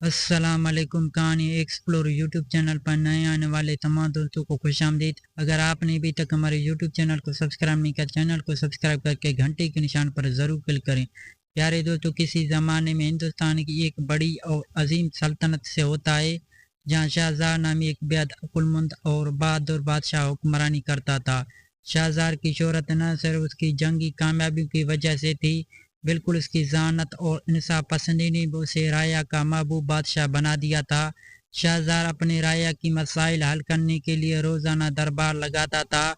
अस्सलाम वालेकुम। कहानी एक्सप्लोर यूट्यूब चैनल पर नए आने वाले तमाम दोस्तों को खुश आमदीद। अगर आपने अभी तक हमारे यूट्यूब चैनल को सब्सक्राइब नहीं किया, चैनल को सब्सक्राइब करके घंटे के निशान पर ज़रूर क्लिक करें। प्यारे दोस्तों, किसी ज़माने में हिंदुस्तान की एक बड़ी और अजीम सल्तनत से होता है, जहाँ शाहजहाँ नामी एक बेहद अक्लमंद और बहादुर बादशाह हुक्मरानी करता था। शाहजहाँ की शोहरत न सिर्फ उसकी जंगी कामयाबियों की वजह से थी, बिल्कुल उसकी ज़हानत और इंसाफ पसंदी ने भी उसे राया का महबूब बादशाह बना दिया था। शाहजहाँ अपने राया की मसाइल हल करने के लिए रोज़ाना दरबार लगाता था,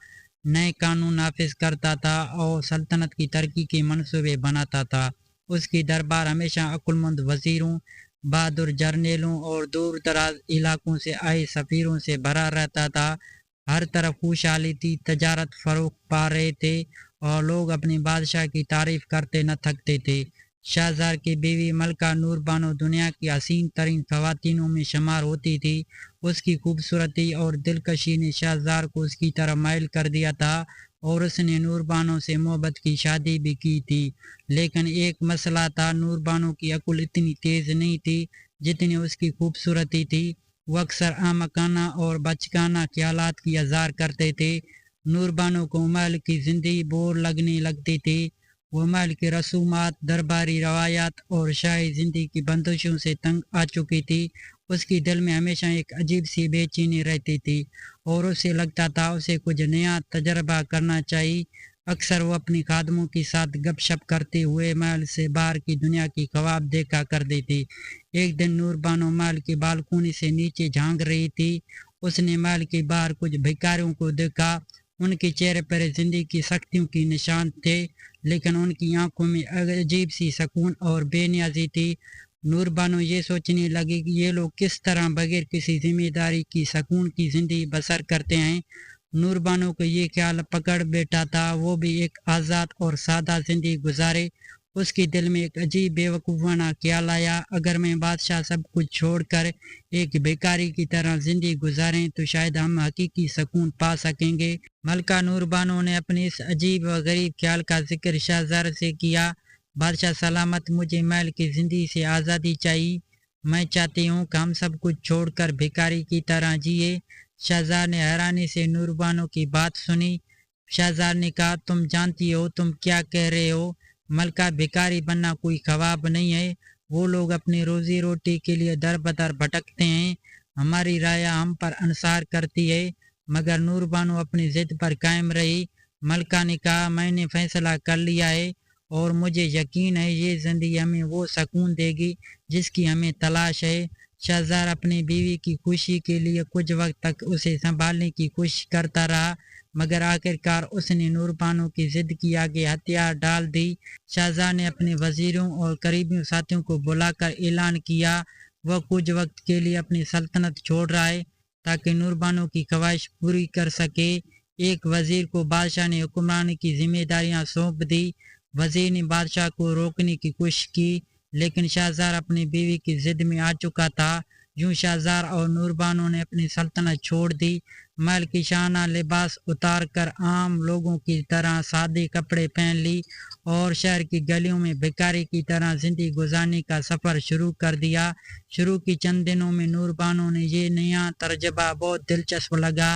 नए कानून नाफिज करता था और सल्तनत की तरक्की के मंसूबे बनाता था। उसकी दरबार हमेशा अक्लमंद वजीरों, बहादुर जर्नेलों और दूर दराज इलाकों से आए सफ़ीरों से भरा रहता था। हर तरफ खुशहाली थी, तजारत फरोख पा रहे थे और लोग अपने बादशाह की तारीफ करते न थकते थे। शाहजहाँ की बीवी मलका नूर बानो दुनिया की हसीन तरीन खवातीनों में शुमार होती थी। उसकी खूबसूरती और दिलकशी ने शाहजहाँ को उसकी तरफ माइल कर दिया था और उसने नूर बानो से मोहब्बत की शादी भी की थी। लेकिन एक मसला था, नूर बानो की अक्ल इतनी तेज नहीं थी जितनी उसकी खूबसूरती थी। वो अक्सर आमकाना और बचकाना ख्यालात की इज़हार करते थे। नूर बानो को महल की जिंदगी बोर लगने लगती थी। वो महल की रसूमात, दरबारी रवायात और शाही जिंदगी की बंदिशों से तंग आ चुकी थी। उसकी दिल में हमेशा एक अजीब सी बेचैनी रहती थी और उसे लगता था उसे कुछ नया तजर्बा करना चाहिए। अक्सर वो अपनी खादमों के साथ गपशप करते हुए महल से बाहर की दुनिया की ख्वाब देखा करती थी। एक दिन नूर बानो महल की बालकोनी से नीचे झांक रही थी। उसने महल के बाहर कुछ भिखारियों को देखा। उनके चेहरे पर जिंदगी की सख्तियों के निशान थे, लेकिन उनकी आंखों में अजीब सी सुकून और बेनियाजी थी। नूर बानो ये सोचने लगी कि ये लोग किस तरह बगैर किसी जिम्मेदारी की सुकून की जिंदगी बसर करते हैं। नूर बानो को ये ख्याल पकड़ बैठा था वो भी एक आज़ाद और सादा जिंदगी गुजारे। उसके दिल में एक अजीब बेवकूफ़ाना ख्याल आया, अगर मैं बादशाह सब कुछ छोड़कर एक भिखारी की तरह जिंदगी गुजारें तो शायद हम हकीकी सुकून पा सकेंगे। मलका नूर बानो ने अपने इस अजीब व गरीब ख्याल का जिक्र शाहज़ार से किया। बादशाह सलामत, मुझे महल की जिंदगी से आज़ादी चाहिए। मैं चाहती हूँ कि हम सब कुछ छोड़कर भिखारी की तरह जिए। शाहजहाँ ने हैरानी से नूर बानो की बात सुनी। शाहजहाँ ने कहा, तुम जानती हो तुम क्या कह रहे हो? मलका, भिखारी बनना कोई ख्वाब नहीं है। वो लोग अपनी रोजी रोटी के लिए दर बदर भटकते हैं। हमारी राया हम पर अनसार करती है। मगर नूर बानो अपनी जिद पर कायम रही। मलका ने कहा, मैंने फैसला कर लिया है और मुझे यकीन है ये जिंदगी हमें वो सुकून देगी जिसकी हमें तलाश है। शाहजहाँ अपनी बीवी की खुशी के लिए कुछ वक्त तक उसे संभालने की कोशिश करता रहा, मगर आखिरकार उसने नूर बानो की जिद की आगे हथियार डाल दी। शाहजहाँ ने अपने वजीरों और करीबी साथियों को बुलाकर ऐलान किया वह कुछ वक्त के लिए अपनी सल्तनत छोड़ रहा है ताकि नूर बानो की ख्वाहिश पूरी कर सके। एक वजीर को बादशाह ने हुक्मरानी की जिम्मेदारियां सौंप दी। वजीर ने बादशाह को रोकने की कोशिश की, लेकिन शाहजहाँ अपनी बीवी की जिद में आ चुका था। यूं शाहजहाँ और नूर बानो ने अपनी सल्तनत छोड़ दी। महल की शाना लिबास उतार कर आम लोगों की तरह सादे कपड़े पहन ली और शहर की गलियों में भिखारी की तरह जिंदगी गुजारने का सफ़र शुरू कर दिया। शुरू के चंद दिनों में नूर बानो ने ये नया तजर्बा बहुत दिलचस्प लगा।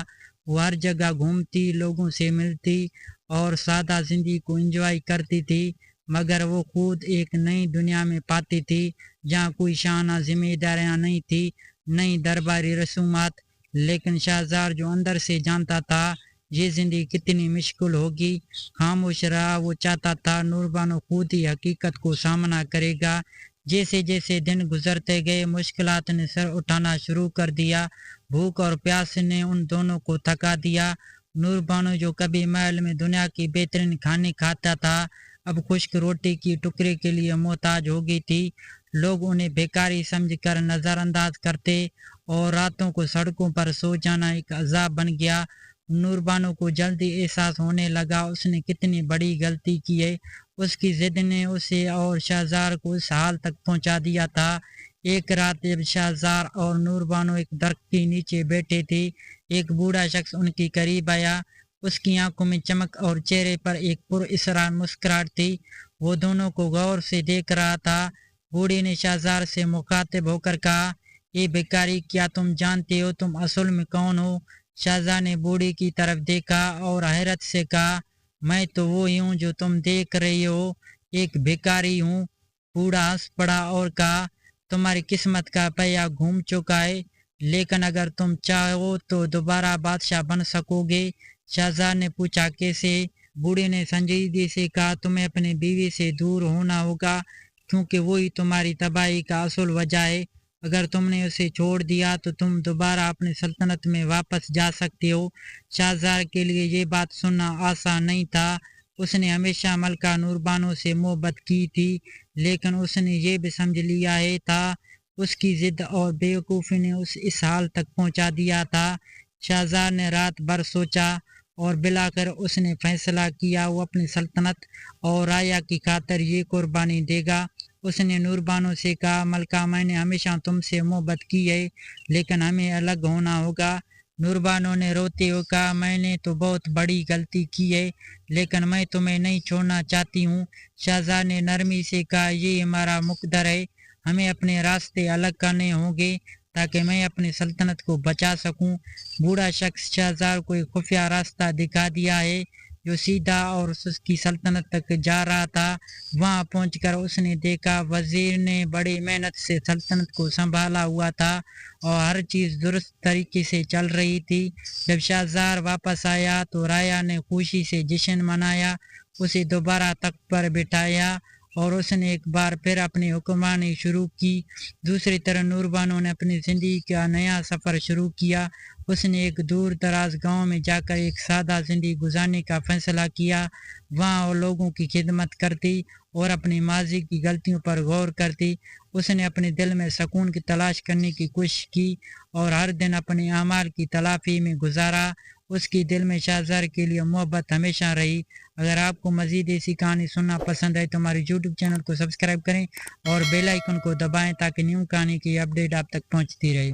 वो हर जगह घूमती, लोगों से मिलती और सादा जिंदगी को एंजॉय करती थी, मगर वो खुद एक नई दुनिया में पाती थी जहाँ कोई शाना जिम्मेदारियां नहीं थी, नई दरबारी रसूमात। लेकिन शाहजहाँ जो अंदर से जानता था ये जिंदगी कितनी मुश्किल होगी, खामोश रहा। वो चाहता था नूर बानो खुद ही हकीकत को सामना करेगा। जैसे जैसे दिन गुजरते गए मुश्किलात ने सर उठाना शुरू कर दिया। भूख और प्यास ने उन दोनों को थका दिया। नूर बानो जो कभी महल में दुनिया की बेहतरीन खाने खाता था, अब खुश्क रोटी की टुकड़े के लिए मोहताज हो गई थी। लोग उन्हें बेकारी समझकर नज़रअंदाज करते और रातों को सड़कों पर सो जाना एक अजाब बन गया। नूर बानो को जल्दी एहसास होने लगा उसने कितनी बड़ी गलती की है। उसकी जिद ने उसे और शाहजहाँ को इस हाल तक पहुंचा दिया था। एक रात जब शाहजहाँ और नूर बानो एक दरख्त के नीचे बैठे थे, एक बूढ़ा शख्स उनके करीब आया। उसकी आंखों में चमक और चेहरे पर एक पुरअसरार मुस्कुराहट थी। वो दोनों को गौर से देख रहा था। बूढ़ी ने शाहजार से मुखातिब होकर कहा, ए भिखारी, क्या तुम जानते हो तुम असल में कौन हो? शाहजार ने बूढ़ी की तरफ देखा और हैरत से कहा, मैं तो वो ही हूँ जो तुम देख रही हो, एक भिखारी हूँ। बूढ़ा हंस पड़ा और कहा, तुम्हारी किस्मत का पहिया घूम चुका है, लेकिन अगर तुम चाहो तो दोबारा बादशाह बन सकोगे। शाहजार ने पूछा, कैसे? बूढ़े ने संजीदगी से कहा, तुम्हें अपनी बीवी से दूर होना होगा, क्योंकि वही तुम्हारी तबाही का असल वजह है। अगर तुमने उसे छोड़ दिया तो तुम दोबारा अपनी सल्तनत में वापस जा सकते हो। शाहजार के लिए ये बात सुनना आसान नहीं था। उसने हमेशा मलका नूरबानो से मोहब्बत की थी, लेकिन उसने ये भी समझ लिया है था उसकी जिद और बेवकूफ़ी ने इस हाल तक पहुंचा दिया था। शाहजार ने रात भर सोचा और बिलाकर उसने फैसला किया वो अपनी सल्तनत और राया की खातिर ये कुर्बानी देगा। उसने नूरबानो से कहा, मलका, मैंने हमेशा तुमसे मोहब्बत की है, लेकिन हमें अलग होना होगा। नूरबानो ने रोते हुए कहा, मैंने तो बहुत बड़ी गलती की है, लेकिन मैं तुम्हें नहीं छोड़ना चाहती हूँ। शाहजार ने नरमी से कहा, ये हमारा मुकद्दर है, हमें अपने रास्ते अलग करने होंगे ताकि मैं अपनी सल्तनत को बचा सकूं। बूढ़ा शख्स शाहजार को एक खुफिया रास्ता दिखा दिया है जो सीधा और उसकी सल्तनत तक जा रहा था। वहां पहुंचकर उसने देखा वजीर ने बड़ी मेहनत से सल्तनत को संभाला हुआ था और हर चीज़ दुरुस्त तरीके से चल रही थी। जब शाहजार वापस आया तो राया ने खुशी से जश्न मनाया, उसे दोबारा तख्त पर बिठाया और उसने एक बार फिर अपनी हुक्मरानी शुरू की। दूसरी तरफ नूरबानो ने अपनी ज़िंदगी का नया सफ़र शुरू किया। उसने एक दूर दराज गांव में जाकर एक सादा ज़िंदगी गुजारने का फ़ैसला किया। वहाँ वो लोगों की खिदमत करती और अपनी माजी की गलतियों पर गौर करती। उसने अपने दिल में सुकून की तलाश करने की कोशिश की और हर दिन अपने अमाल की तलाफी में गुजारा। उसकी दिल में शाहजार के लिए मोहब्बत हमेशा रही। अगर आपको मज़ीद ऐसी कहानी सुनना पसंद है तो हमारे यूट्यूब चैनल को सब्सक्राइब करें और बेल आइकन को दबाएं ताकि न्यू कहानी की अपडेट आप तक पहुंचती रहे।